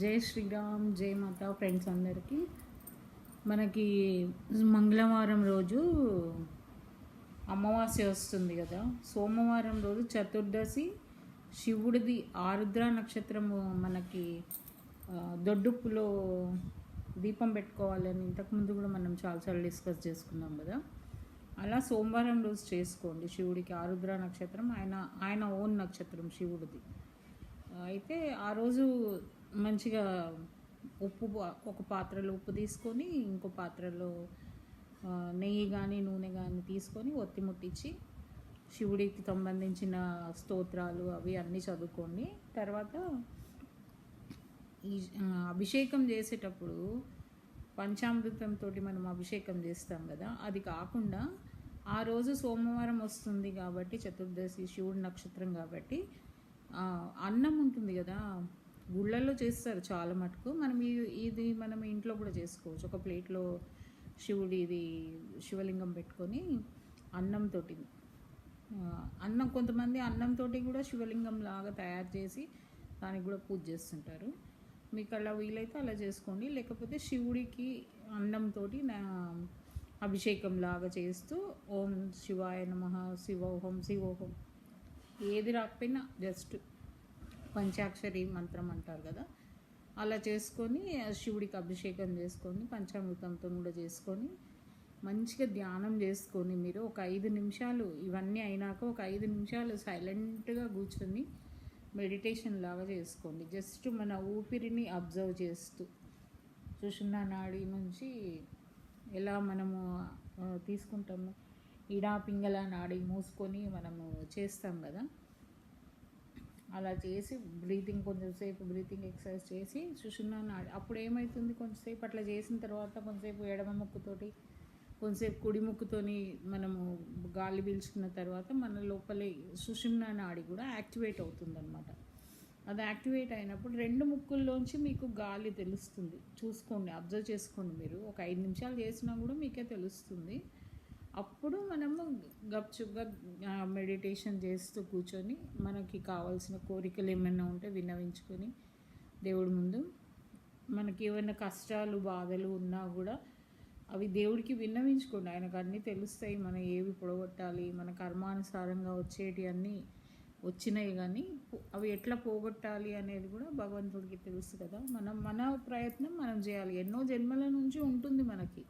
జై శ్రీరామ్, జై మాతా ఫ్రెండ్స్ అందరికీ. మనకి మంగళవారం రోజు అమావాస్య వస్తుంది కదా. సోమవారం రోజు చతుర్దశి, శివుడిది ఆరుద్ర నక్షత్రము. మనకి దొడ్డుప్పులో దీపం పెట్టుకోవాలని ఇంతకుముందు కూడా మనం చాలాసార్లు డిస్కస్ చేసుకున్నాం కదా. అలా సోమవారం రోజు చేసుకోండి. శివుడికి ఆరుద్ర నక్షత్రం ఆయన ఓన్ నక్షత్రం శివుడిది. అయితే ఆ రోజు మంచిగా ఉప్పు, ఒక పాత్రలో ఉప్పు తీసుకొని ఇంకో పాత్రలో నెయ్యి కానీ నూనె కానీ తీసుకొని ఒత్తి ముట్టించి శివుడికి సంబంధించిన స్తోత్రాలు అవి అన్నీ చదువుకోండి. తర్వాత ఈ అభిషేకం చేసేటప్పుడు పంచామృతంతో మనం అభిషేకం చేస్తాం కదా. అది కాకుండా ఆ రోజు సోమవారం వస్తుంది కాబట్టి, చతుర్దశి శివుడి నక్షత్రం కాబట్టి అన్నం ఉంటుంది కదా, గుళ్ళల్లో చేస్తారు చాలా మటుకు. ఇది మనం ఇంట్లో కూడా చేసుకోవచ్చు. ఒక ప్లేట్లో శివుడిది శివలింగం పెట్టుకొని అన్నం కొంతమంది అన్నంతో కూడా శివలింగం లాగా తయారు చేసి దానికి కూడా పూజ చేస్తుంటారు. మీకు అలా వీలైతే అలా చేసుకోండి. లేకపోతే శివుడికి అన్నంతో అభిషేకం లాగా చేస్తూ ఓం శివాయ నమః, శివోహం శివోహం, ఏది రాకపోయినా జస్ట్ పంచాక్షరి మంత్రం అంటారు కదా, అలా చేసుకొని శివుడికి అభిషేకం చేసుకొని పంచామృతంతో కూడా చేసుకొని మంచిగా ధ్యానం చేసుకొని మీరు ఒక 5 నిమిషాలు, ఇవన్నీ అయినాక ఒక 5 నిమిషాలు సైలెంట్గా కూర్చొని మెడిటేషన్ లాగా చేసుకోండి. జస్ట్ మన ఊపిరిని అబ్జర్వ్ చేస్తూ సుషుమ్నా నాడి నుంచి ఎలా మనము తీసుకుంటాము, ఇడా పింగళ నాడి మూసుకొని మనము చేస్తాం కదా, అలా చేసి కొంచెంసేపు బ్రీతింగ్ ఎక్సర్సైజ్ చేసి సుషుమ్నా నాడి. అప్పుడు ఏమవుతుంది, కొంచెంసేపు అట్లా చేసిన తర్వాత కొంచెంసేపు ఎడమ ముక్కుతోటి, కొంచెంసేపు కుడి ముక్కుతోని మనము గాలి పీల్చుకున్న తర్వాత మన లోపలే సుషుమ్నా నాడి కూడా యాక్టివేట్ అవుతుందన్నమాట. అది యాక్టివేట్ అయినప్పుడు 2 ముక్కుల్లోంచి మీకు గాలి తెలుస్తుంది. చూసుకోండి, అబ్జర్వ్ చేసుకోండి. మీరు ఒక 5 నిమిషాలు చేసినా కూడా మీకే తెలుస్తుంది. అప్పుడు మనము గప్చుప్గా మెడిటేషన్ చేస్తూ కూర్చొని మనకి కావాల్సిన కోరికలు ఏమైనా ఉంటే విన్నవించుకొని దేవుడి ముందు, మనకి ఏమైనా కష్టాలు బాధలు ఉన్నా కూడా అవి దేవుడికి విన్నవించుకోండి. ఆయనకు అన్నీ తెలుస్తాయి. మనం ఏవి పొడగొట్టాలి, మన కర్మానుసారంగా వచ్చేటి అన్నీ వచ్చినాయి, కానీ అవి ఎట్లా పోగొట్టాలి అనేది కూడా భగవంతుడికి తెలుసు కదా. మన ప్రయత్నం మనం చేయాలి. ఎన్నో జన్మల నుంచి ఉంటుంది మనకి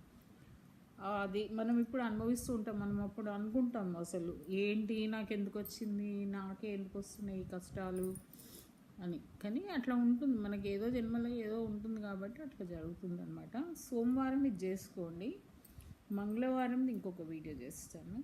అది. మనం ఇప్పుడు అనుభవిస్తూ ఉంటాం. మనం అప్పుడు అనుకుంటాం అసలు ఏంటి, నాకు ఎందుకు వచ్చింది, నాకే ఎందుకు వస్తున్నాయి ఈ కష్టాలు అని. కానీ అట్లా ఉంటుంది, మనకి ఏదో జన్మలో ఏదో ఉంటుంది కాబట్టి అట్లా జరుగుతుంది అనమాట. సోమవారం ఇది చేసుకోండి. మంగళవారం ఇంకొక వీడియో చేస్తాను.